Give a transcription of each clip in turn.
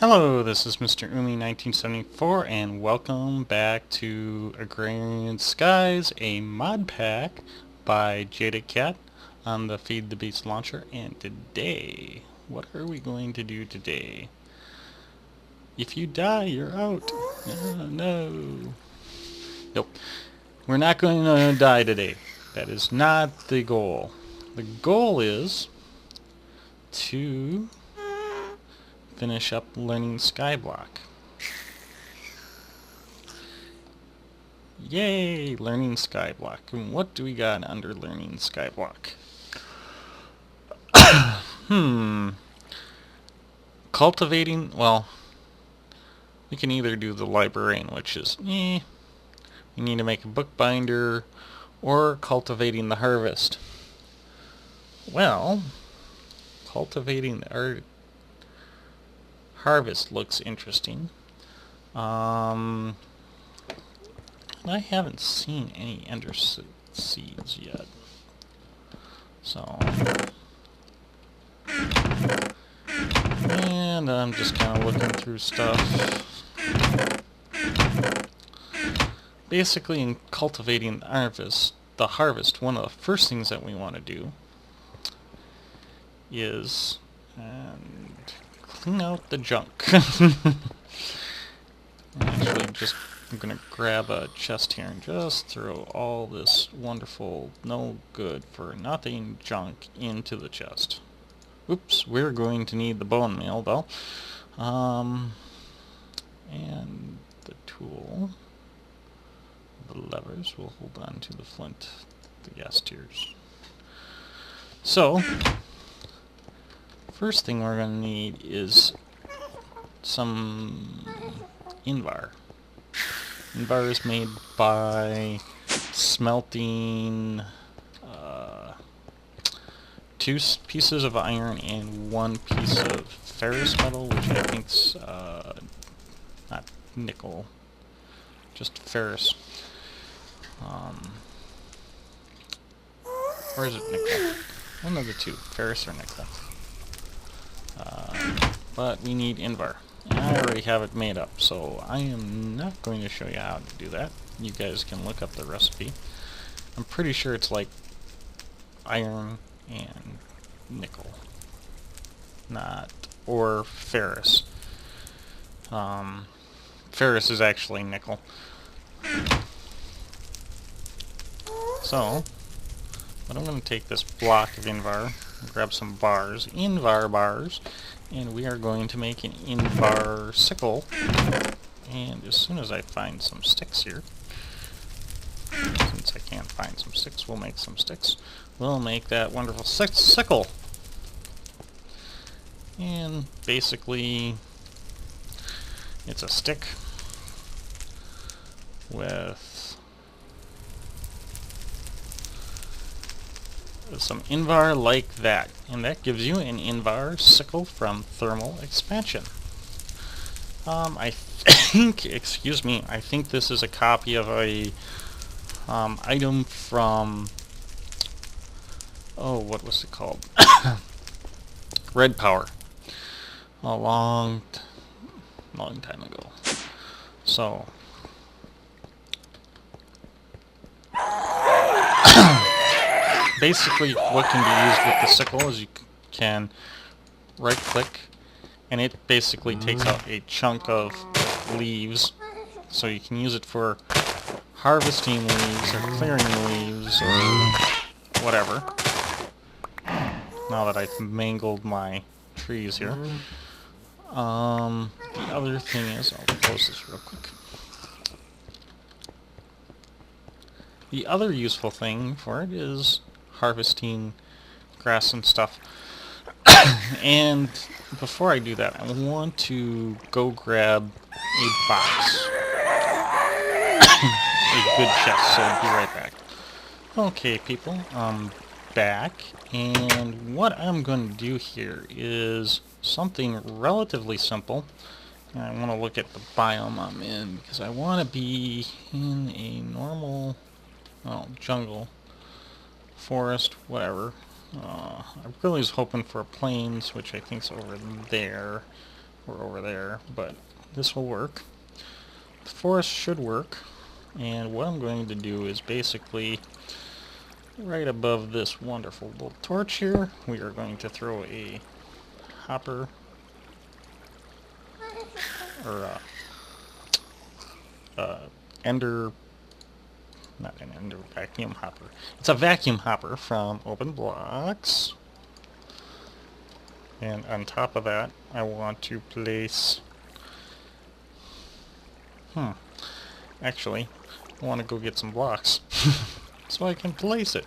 Hello, this is Mr. Umi 1974 and welcome back to Agrarian Skies, a mod pack by JABBA on the Feed the Beast launcher. And today, what are we going to do today? If you die, you're out. Oh, no. Nope. We're not going to die today. That is not the goal. The goal is to finish up learning Skyblock. Yay! Learning Skyblock. And what do we got under learning Skyblock? Cultivating, well, we can either do the Librarian, which is, we need to make a bookbinder, or Cultivating the Harvest. Well, Cultivating the Harvest looks interesting. I haven't seen any ender seeds yet. So, and I'm just kind of looking through stuff. Basically, in cultivating the harvest, one of the first things that we want to do is clean out the junk. Actually, I'm going to grab a chest here and just throw all this wonderful, no good for nothing junk into the chest. Oops, we're going to need the bone meal though. And the tool, the levers will hold on to the flint, the gas tiers. So, first thing we're going to need is some Invar. Invar is made by smelting 2 pieces of iron and 1 piece of ferrous metal, which I think's not nickel, just ferrous. Or is it nickel? One of the two, ferrous or nickel. But we need Invar. I already have it made up, so I am not going to show you how to do that. You guys can look up the recipe. I'm pretty sure it's like iron and nickel, or ferrous. Ferrous is actually nickel. So, but I'm going to take this block of Invar, grab some bars, Invar bars, and we are going to make an Invar sickle. And as soon as I find some sticks here, since I can't find some sticks, we'll make some sticks. We'll make that wonderful sickle. And basically, it's a stick with some Invar like that, and that gives you an Invar sickle from thermal expansion. I think, excuse me, I think this is a copy of a item from, oh, what was it called? Red Power. A long time ago. So, basically, what can be used with the sickle is you can right-click, and it basically takes out a chunk of leaves, so you can use it for harvesting leaves or clearing leaves or whatever. Now that I've mangled my trees here. The other thing is, I'll close this real quick. The other useful thing for it is harvesting grass and stuff. And before I do that, I want to go grab a box. A good chest, so I'll be right back. Okay, people, I'm back, and what I'm going to do here is something relatively simple. And I want to look at the biome I'm in, because I want to be in a normal, jungle, forest, whatever. I really was hoping for plains, which I think's over there. or over there, but this will work. The forest should work, and what I'm going to do is basically right above this wonderful little torch here, we are going to throw a hopper, or ender, not an ender, vacuum hopper. It's a vacuum hopper from Open Blocks. And on top of that, I want to place, actually, I want to go get some blocks so I can place it.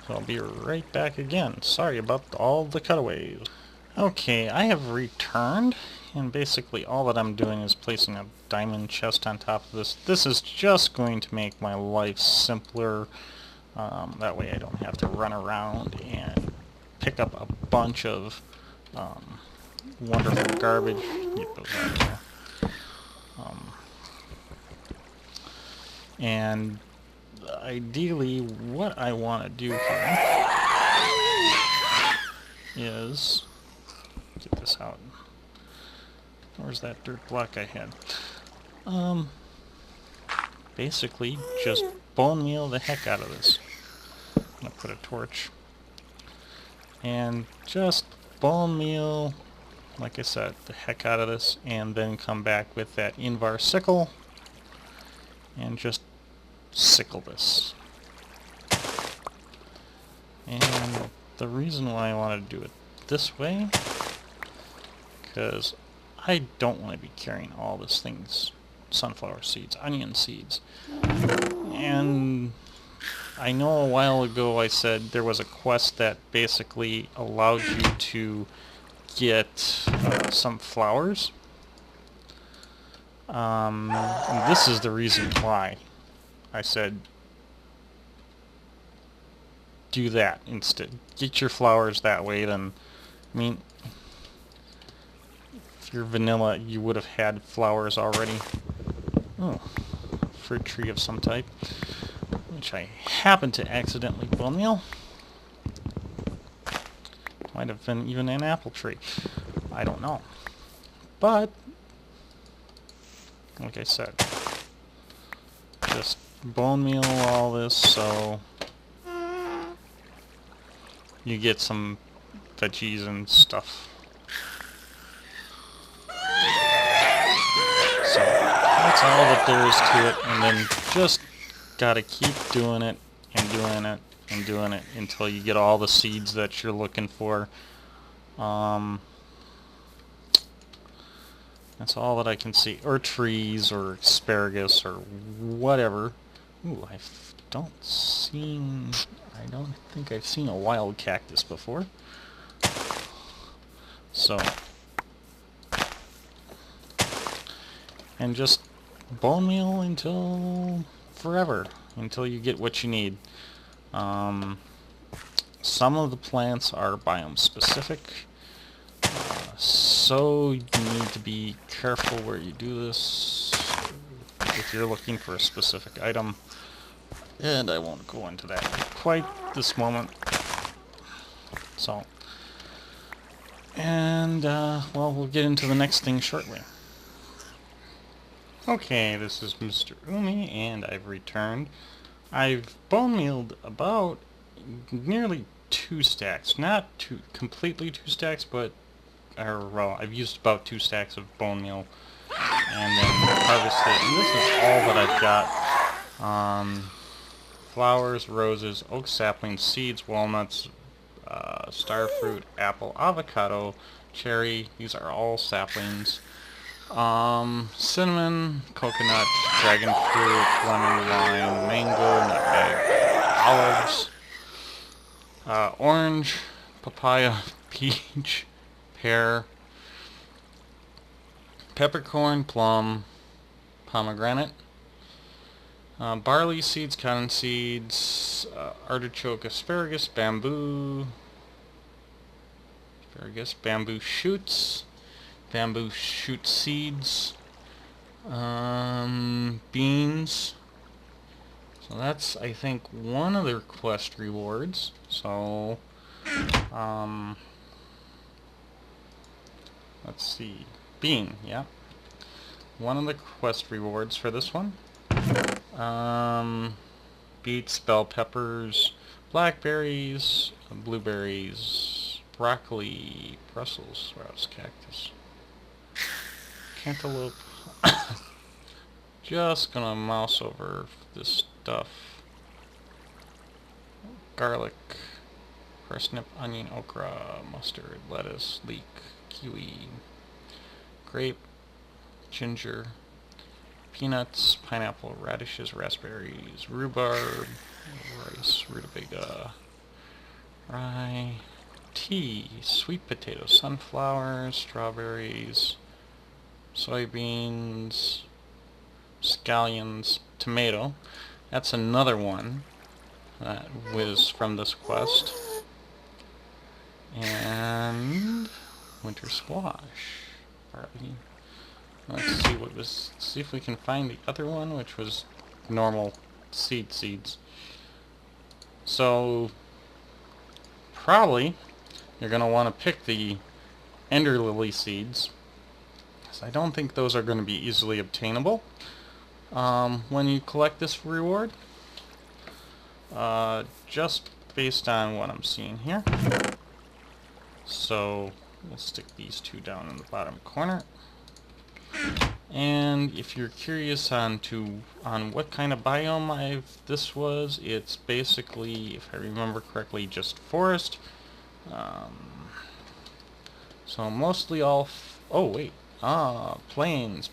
So I'll be right back again. Sorry about all the cutaways. Okay, I have returned, and basically all that I'm doing is placing a diamond chest on top of this. This is just going to make my life simpler. That way I don't have to run around and pick up a bunch of wonderful garbage. Get those out of there. And ideally, what I want to do here is get this out. Where's that dirt block I had? Basically, just bone meal the heck out of this. I'm gonna put a torch and just bone meal, like I said, the heck out of this, and then come back with that Invar sickle and just sickle this. And the reason why I want to do it this way, because I don't want to be carrying all these things, sunflower seeds, onion seeds. And I know a while ago I said there was a quest that basically allowed you to get some flowers. And this is the reason why I said do that instead. Get your flowers that way. Then, I mean, if you're vanilla, you would have had flowers already. Oh, fruit tree of some type, which I happened to accidentally bone meal. Might have been even an apple tree. I don't know. But, like I said, just bone meal all this so you get some veggies and stuff. So that's all that there is to it, and then just gotta keep doing it and doing it and doing it until you get all the seeds that you're looking for. That's all that I can see. Or trees, or asparagus, or whatever. Ooh, I don't think I've seen a wild cactus before. So, and just bone meal until forever, until you get what you need. Some of the plants are biome specific, so you need to be careful where you do this if you're looking for a specific item, and I won't go into that quite this moment. So, and well, we'll get into the next thing shortly. Okay, this is Mr. Umi, and I've returned. I've bone mealed about nearly 2 stacks. Not completely 2 stacks, but well, I've used about 2 stacks of bone meal and then harvested. And this is all that I've got. Flowers, roses, oak saplings, seeds, walnuts, starfruit, apple, avocado, cherry. These are all saplings. Cinnamon, coconut, dragon fruit, lemon, lime, mango, nutmeg, olives, orange, papaya, peach, pear, peppercorn, plum, pomegranate, barley seeds, cotton seeds, artichoke, asparagus, bamboo shoots, bamboo shoot seeds, beans. So that's, I think, one of their quest rewards. So, let's see, bean, yeah. One of the quest rewards for this one. Beets, bell peppers, blackberries, blueberries, broccoli, Brussels sprouts, cactus, cantaloupe. Just gonna mouse over this stuff. Garlic, parsnip, onion, okra, mustard, lettuce, leek, kiwi, grape, ginger, peanuts, pineapple, radishes, raspberries, rhubarb, rice, rutabaga, rye, tea, sweet potatoes, sunflowers, strawberries, soybeans, scallions, tomato. That's another one that was from this quest. And winter squash. Barley. Let's see if we can find the other one, which was normal seeds. So probably you're going to want to pick the ender lily seeds, because I don't think those are going to be easily obtainable when you collect this reward. Just based on what I'm seeing here. So we'll stick these two down in the bottom corner. And if you're curious on what kind of biome this was, it's basically, if I remember correctly, just forest. So mostly all plains,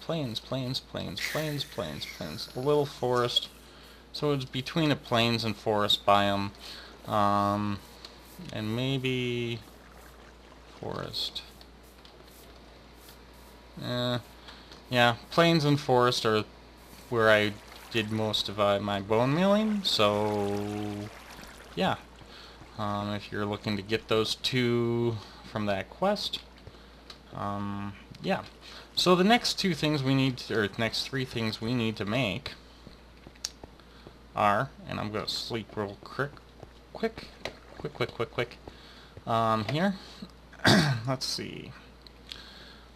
a little forest. So it's between a plains and forest biome, and maybe forest. Yeah, plains and forest are where I did most of my bone mealing, so yeah. If you're looking to get those two from that quest, yeah. So the next two things we need, or next three things we need to make are, and I'm going to sleep real quick. Here, let's see,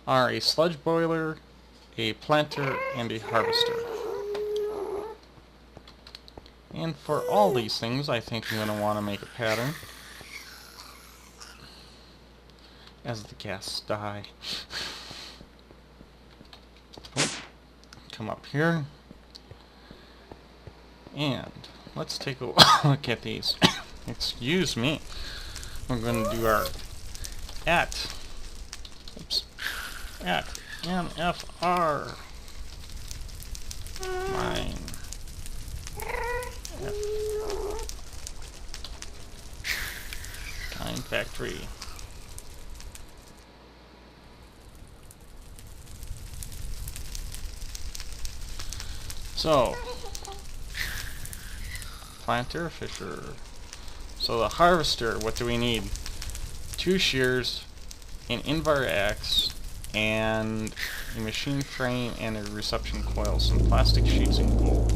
are a sludge boiler, a planter, and a harvester. And for all these things, I think I'm going to want to make a pattern as the guests die. Come up here, and let's take a look at these. Excuse me. We're going to do our at MFR MineFactory. So, planter, fisher. So the harvester, what do we need? 2 shears, an Invar axe, and a machine frame and a reception coil, some plastic sheets, and gold.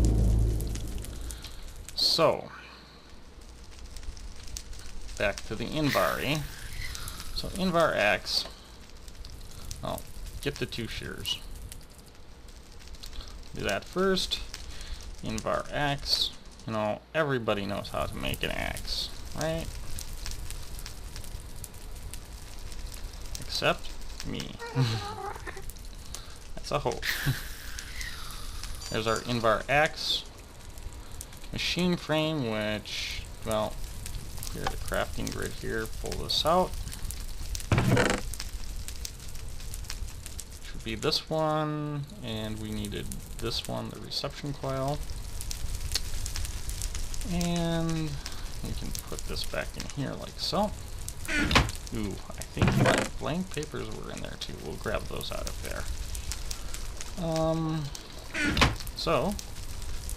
So, back to the Invar. So Invar axe, well, get the 2 shears. Do that first. Invar axe. You know, everybody knows how to make an axe, right? Except me. That's a hope. There's our Invar axe. Machine frame, which, well, here at the crafting grid here, pull this out. Should be this one, and we needed this one, the reception coil. And we can put this back in here like so. Ooh, I think my blank papers were in there too. We'll grab those out of there. So,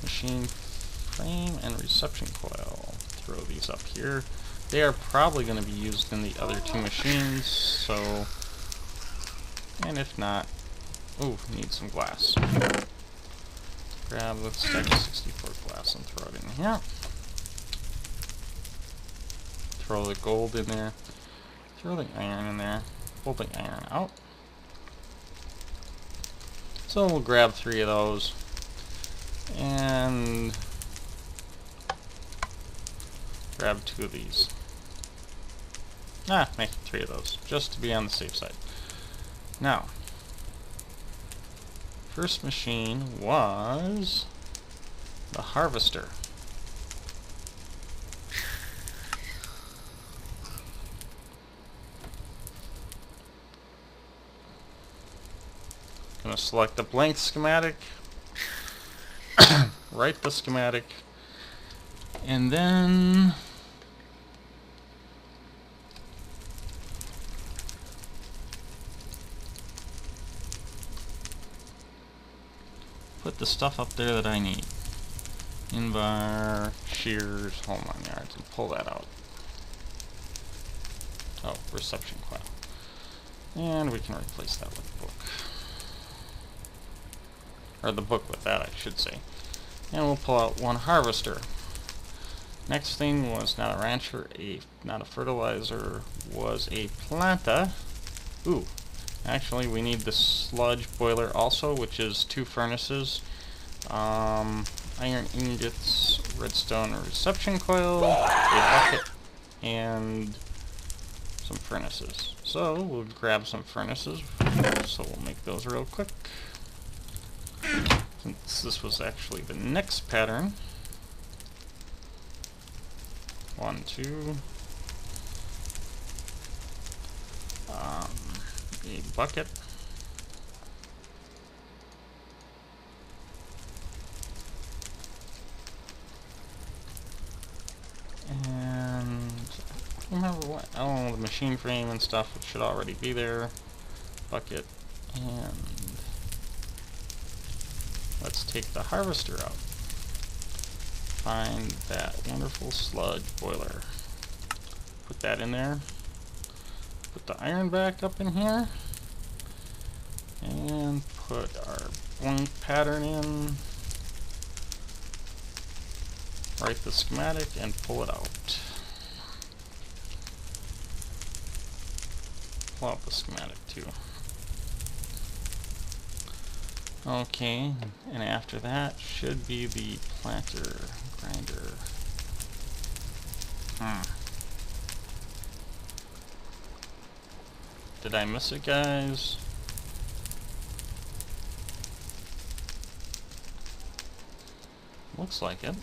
machine frame and reception coil. Throw these up here. They are probably going to be used in the other 2 machines, so... And if not... Ooh, need some glass. Grab the stack of 64 glass and throw it in here. Throw the gold in there. Throw the iron in there. Pull the iron out. So we'll grab 3 of those and grab 2 of these. Make 3 of those, just to be on the safe side. Now, first machine was the harvester. Gonna select the blank schematic, write the schematic, and then put the stuff up there that I need. Invar, shears, home on yards, and pull that out. Oh, reception coil. And we can replace that with the book. Or the book with that, I should say. And we'll pull out 1 harvester. Next thing was not a rancher, not a fertilizer, was a planta. Ooh, actually we need the sludge boiler also, which is 2 furnaces, iron ingots, redstone reception coil, a bucket, and some furnaces. So we'll grab some furnaces, so we'll make those real quick. Since this was actually the next pattern. 1, 2. A bucket. And I don't remember what. Oh, the machine frame and stuff, which should already be there. Bucket. And let's take the harvester out. Find that wonderful sludge boiler. Put that in there. Put the iron back up in here. And put our blank pattern in. Write the schematic and pull it out. Pull out the schematic too. Okay, and after that should be the planter grinder. Did I miss it, guys? Looks like it.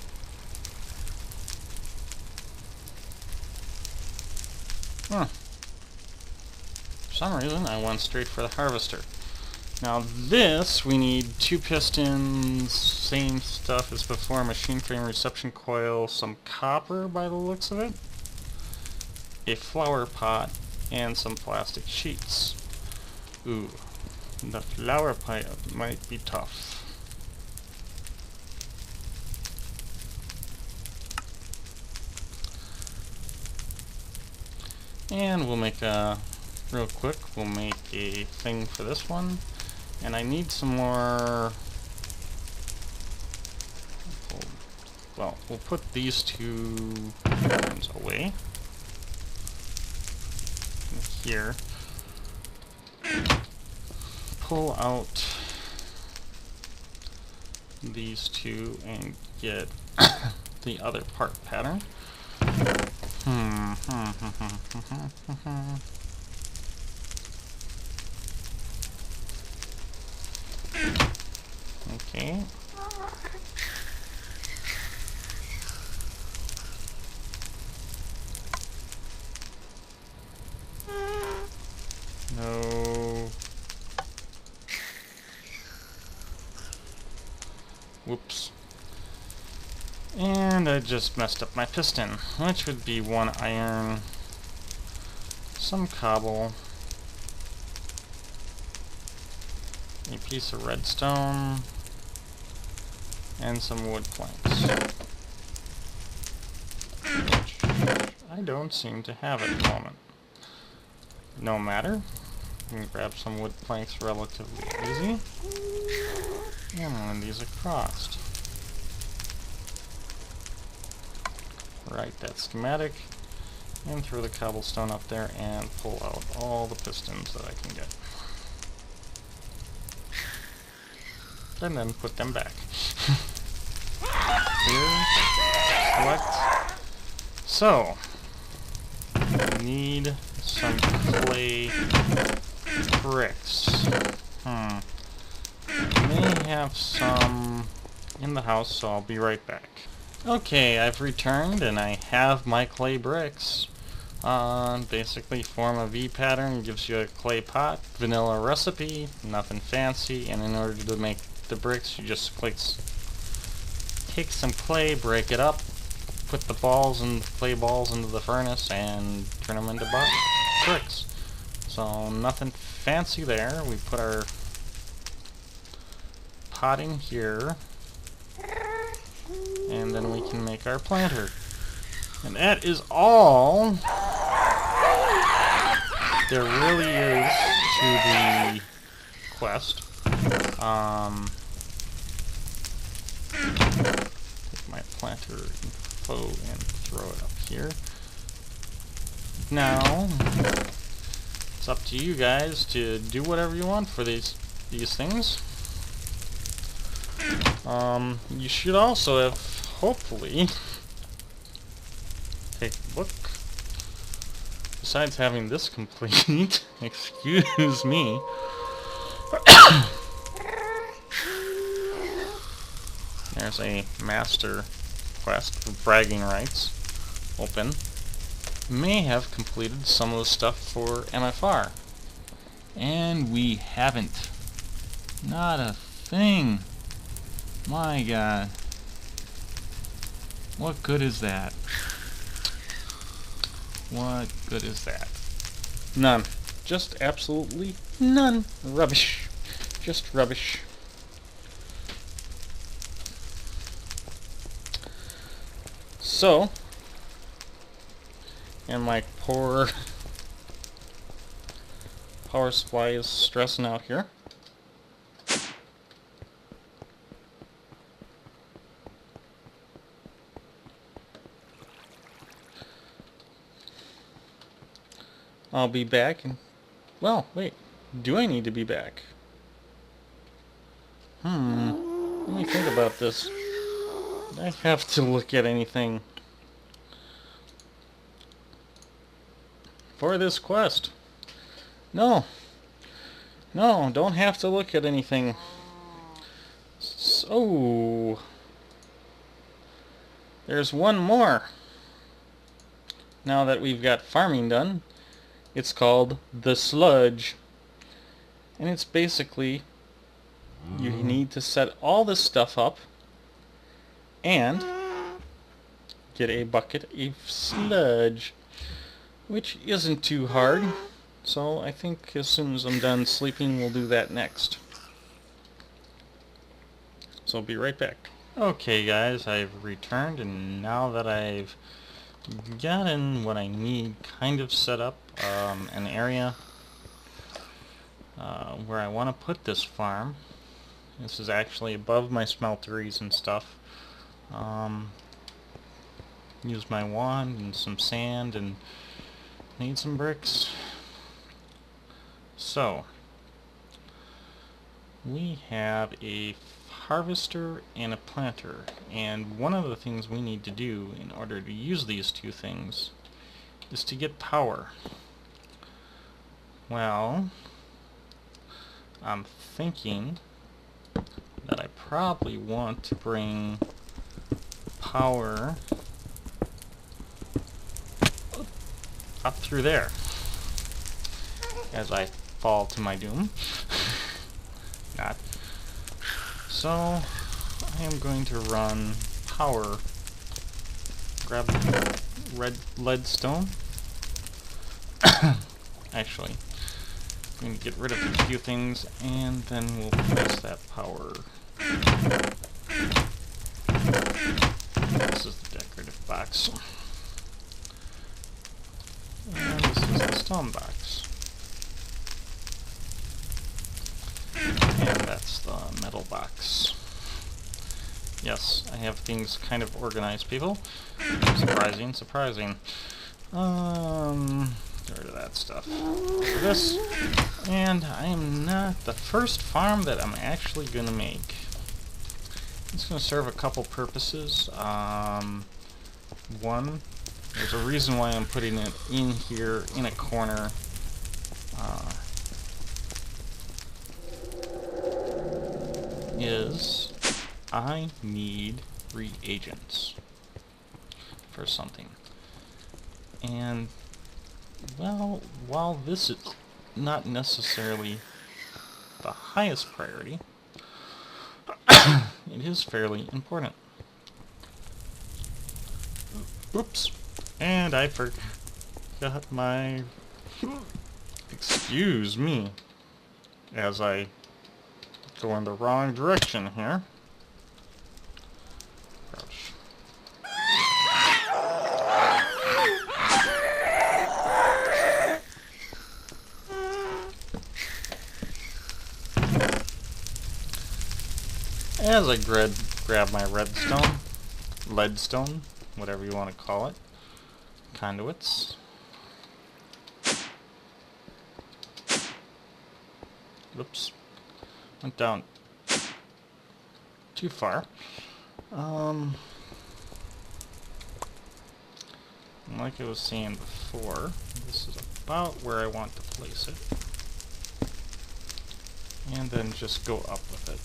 For some reason I went straight for the harvester. Now this, we need 2 pistons, same stuff as before, machine frame reception coil, some copper by the looks of it, a flower pot, and some plastic sheets. Ooh, the flower pot might be tough. And we'll make a, real quick, we'll make a thing for this one. And I need some more, well, we'll put these 2 patterns away. Here. Pull out these 2 and get the other part pattern. Okay. No. Whoops. And I just messed up my piston, which would be 1 iron, some cobble, a piece of redstone, and some wood planks. I don't seem to have at the moment. No matter. You can grab some wood planks relatively easy. And run these across. Write that schematic, and throw the cobblestone up there and pull out all the pistons that I can get. and then put them back. Here, select. So, we need some clay bricks. I may have some in the house, so I'll be right back. Okay, I've returned and I have my clay bricks. Basically form a V pattern, gives you a clay pot, vanilla recipe, nothing fancy, and in order to make the bricks you just take some clay, break it up, put the clay balls into the furnace and turn them into bricks. So nothing fancy there. We put our pot in here and then we can make our planter. And that is all there really is to the quest. Take my planter info and throw it up here. Now, it's up to you guys to do whatever you want for these things. You should also have, hopefully, take a look. Besides having this complete, excuse me. There's a master quest for bragging rights. Open. May have completed some of the stuff for MFR. And we haven't. Not a thing. My god. What good is that? What good is that? None. Just absolutely none. Rubbish. Just rubbish. So, and my poor power supply is stressing out here. I'll be back and, well, wait, do I need to be back? Let me think about this. Do I have to look at anything for this quest? No. No, don't have to look at anything. So, there's one more. Now that we've got farming done, it's called the sludge. And it's basically, you need to set all this stuff up and get a bucket of sludge, which isn't too hard. So I think as soon as I'm done sleeping, we'll do that next. So I'll be right back. Okay guys, I've returned, and now that I've gotten what I need kind of set up, an area where I want to put this farm. This is actually above my smelteries and stuff. Use my wand and some sand and need some bricks. So, we have a harvester and a planter, and one of the things we need to do in order to use these two things is to get power. Well, I'm thinking that I probably want to bring power up through there as I fall to my doom. Not. So I am going to run power. Grab red leadstone. Actually, I'm going to get rid of a few things and then we'll place that power. This is the decorative box. And this is the stone box. And that's the metal box. Yes, I have things kind of organized, people. Surprising, surprising. Get rid of that stuff. This. And I am not the first farm that I'm actually gonna make. It's going to serve a couple purposes. One, there's a reason why I'm putting it in here in a corner. Is I need reagents for something. And, well, while this is not necessarily the highest priority, it is fairly important. Oops. And I forgot my... Excuse me. As I go in the wrong direction here. Ouch. As I grab my leadstone, whatever you want to call it, conduits. Oops. Went down too far. Like I was saying before, this is about where I want to place it. And then just go up with it.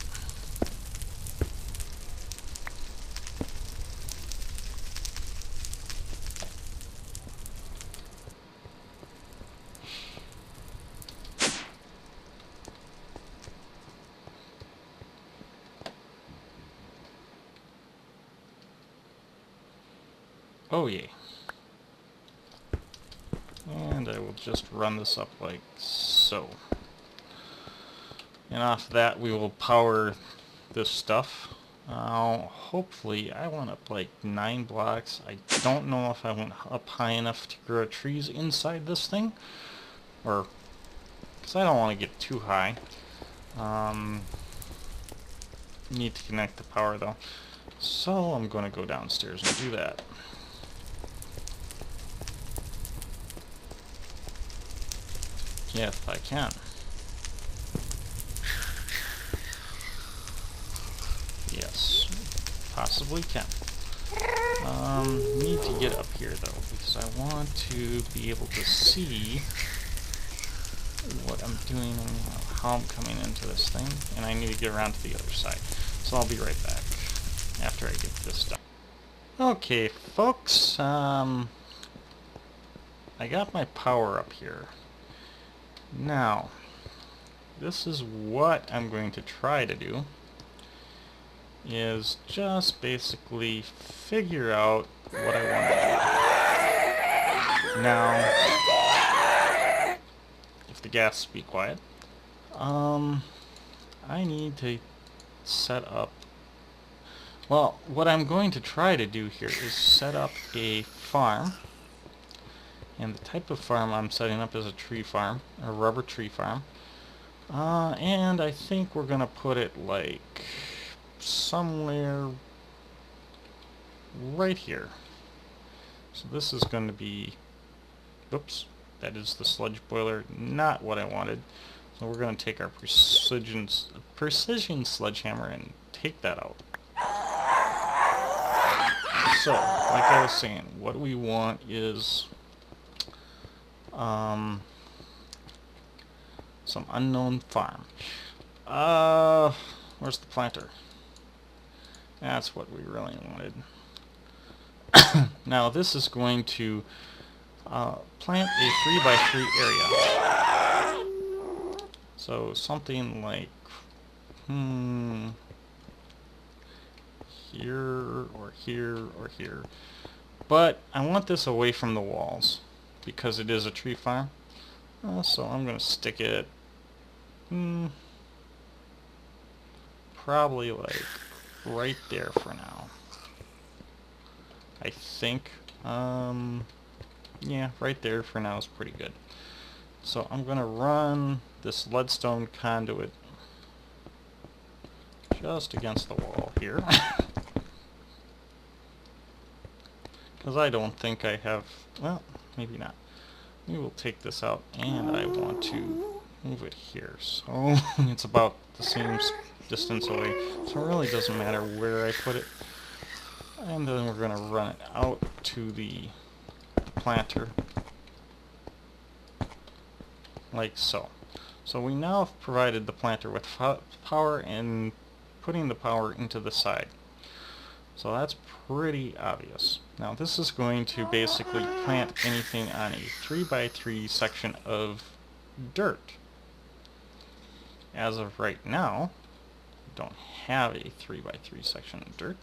Oh yeah. And I will just run this up like so. And off that we will power this stuff. Hopefully I went up like 9 blocks. I don't know if I went up high enough to grow trees inside this thing. Or, because I don't want to get too high. Need to connect the power though. So I'm going to go downstairs and do that. Yeah, if I can. Yes, possibly can. Need to get up here though, because I want to be able to see what I'm doing and how I'm coming into this thing, and I need to get around to the other side. So I'll be right back after I get this done. Okay, folks, I got my power up here. Now, this is what I'm going to try to do, is just basically figure out what I want to do. Now, if the gas be quiet, I need to set up, well, what I'm going to try to do here is set up a farm. And the type of farm I'm setting up is a tree farm, a rubber tree farm. And I think we're going to put it like somewhere right here. So this is going to be, oops, that is the sludge boiler, not what I wanted. So we're going to take our precision sledgehammer and take that out. So, like I was saying, what we want is some unknown farm. Where's the planter? That's what we really wanted. Now this is going to plant a 3x3 area. So something like here or here or here. But I want this away from the walls because it is a tree farm. So I'm going to stick it probably like right there for now. I think. Yeah, right there for now is pretty good. So I'm going to run this leadstone conduit just against the wall here. Because I don't think I have, well, maybe not. We will take this out, and I want to move it here. So it's about the same distance away, so it really doesn't matter where I put it. And then we're going to run it out to the planter, like so. So we now have provided the planter with power and putting the power into the side. So that's pretty obvious. Now this is going to basically plant anything on a 3x3 section of dirt. As of right now, we don't have a 3x3 section of dirt.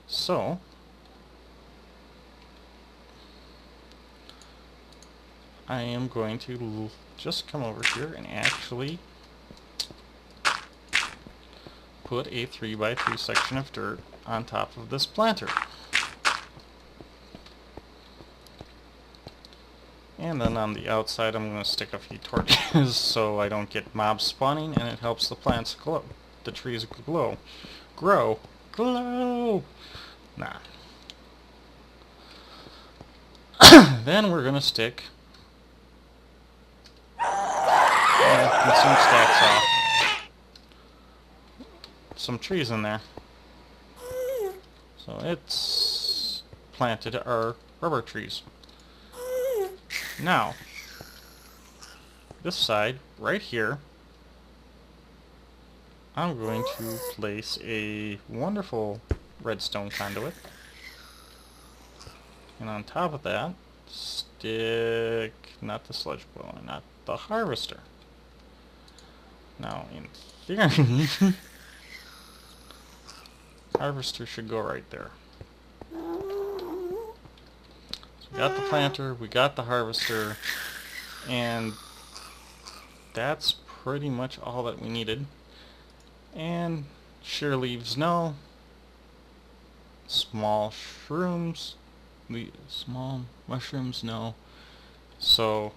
So I am going to just come over here and actually put a 3x3 section of dirt on top of this planter. And then on the outside I'm going to stick a few torches so I don't get mobs spawning, and it helps the plants glow. The trees grow. Nah. Then we're going to stick some stacks off some trees in there. So it's planted our rubber trees. Now, this side, right here, I'm going to place a wonderful redstone conduit. And on top of that, stick, not the sludge boiler, not the harvester. Now, in theory, harvester should go right there. So we got the planter, we got the harvester, and that's pretty much all that we needed. And sheer leaves, no. Small shrooms, small mushrooms, no. So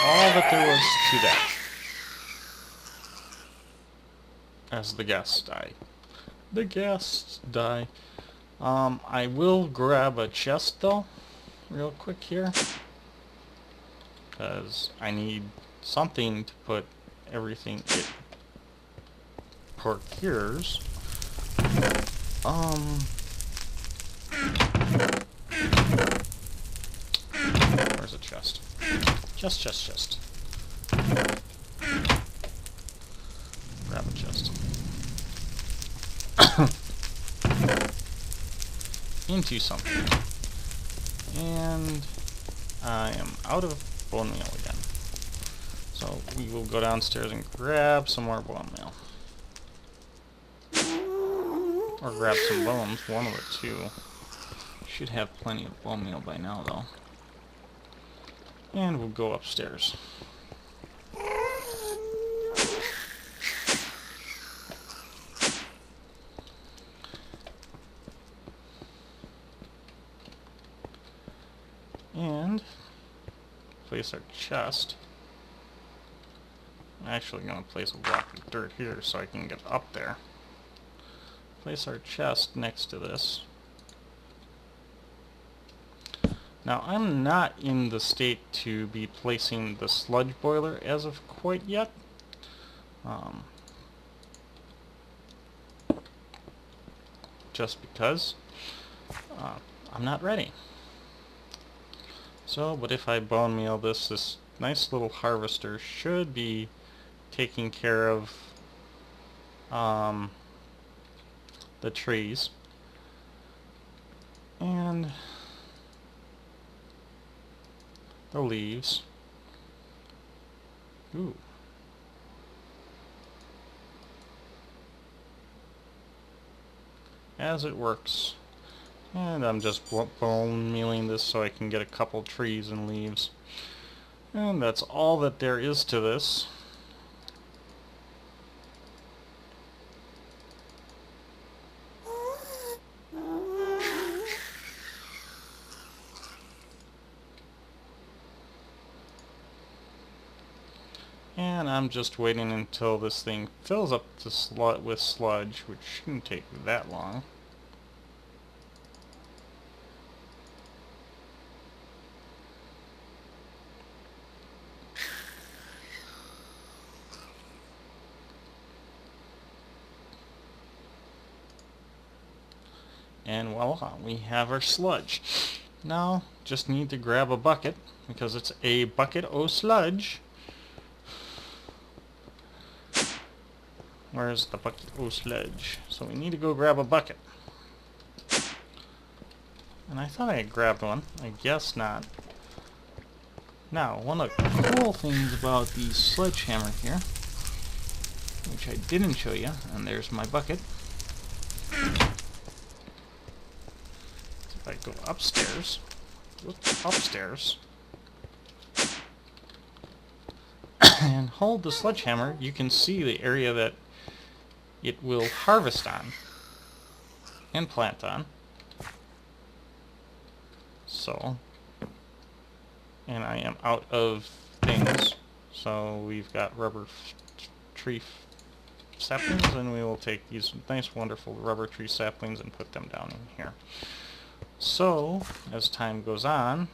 all that there was to that, as the guests die. The guests die. I will grab a chest though, real quick here, because I need something to put everything it procures. Where's a chest? Chest. Grab a chest. Into something. And I am out of bone meal again. So we will go downstairs and grab some more bone meal. Or grab some bones, one of the two. Should have plenty of bone meal by now though. And we'll go upstairs. And place our chest. I'm actually going to place a block of dirt here so I can get up there. Place our chest next to this. Now I'm not in the state to be placing the sludge boiler as of quite yet. Just because I'm not ready. So, but if I bone meal this nice little harvester should be taking care of the trees. And the leaves. Ooh. As it works. And I'm just bone mealing this so I can get a couple trees and leaves. And that's all that there is to this. And I'm just waiting until this thing fills up with sludge, which shouldn't take that long. And voila, we have our sludge. Now, just need to grab a bucket, because it's a bucket o' sludge. Where's the bucket o' sludge? So we need to go grab a bucket. And I thought I had grabbed one. I guess not. Now, one of the cool things about the sledgehammer here, which I didn't show you, and there's my bucket. If I go upstairs, and hold the sledgehammer, you can see the area that it will harvest on and plant on. So, and I am out of things, so we've got rubber tree saplings, and we will take these nice wonderful rubber tree saplings and put them down in here. So, as time goes on,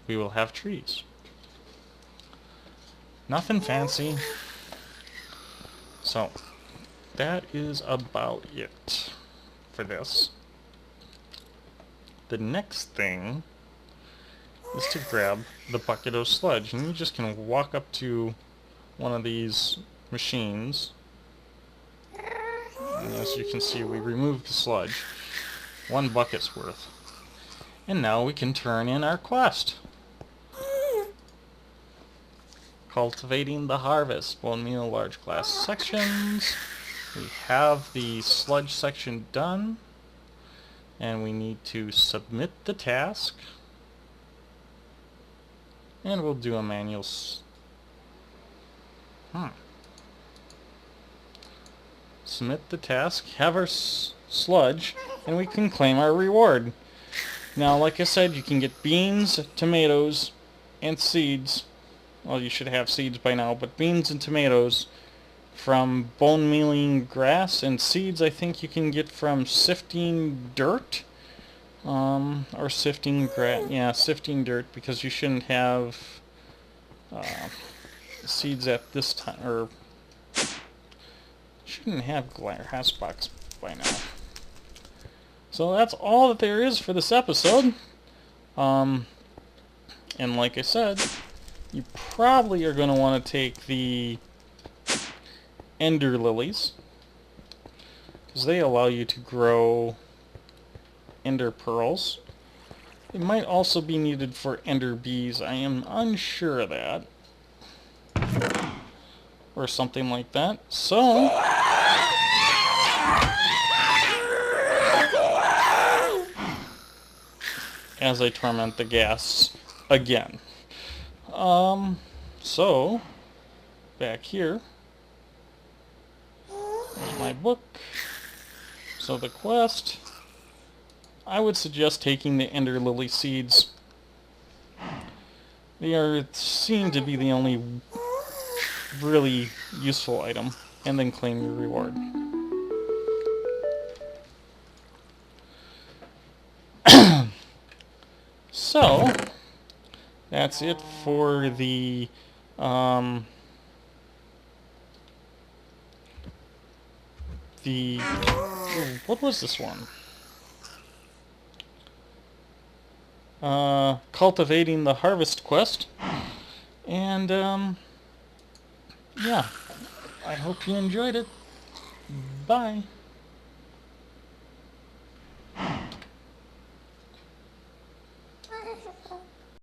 we will have trees. Nothing fancy. So, that is about it for this. The next thing is to grab the bucket of sludge, and you just can walk up to one of these machines, and as you can see, we removed the sludge, 1 bucket's worth, and now we can turn in our quest. Cultivating the Harvest, bone meal, large class sections. We have the sludge section done, and we need to submit the task, and we'll do a manual submit the task, have our sludge, and we can claim our reward. Now, like I said, you can get beans, tomatoes, and seeds. Well, you should have seeds by now, but beans and tomatoes from bone mealing grass, and seeds I think you can get from sifting dirt, or sifting grass. Yeah, sifting dirt, because you shouldn't have seeds at this time, or shouldn't have glass box by now. So that's all that there is for this episode. And like I said, you probably are going to want to take the ender lilies, because they allow you to grow ender pearls. It might also be needed for ender bees. I am unsure of that. Or something like that. So, as I torment the gas again. So, back here, there's my book. So the quest, I would suggest taking the ender lily seeds. They seem to be the only really useful item, and then claim your reward. So, that's it for the what was this one? Cultivating the Harvest quest. And yeah, I hope you enjoyed it. Bye.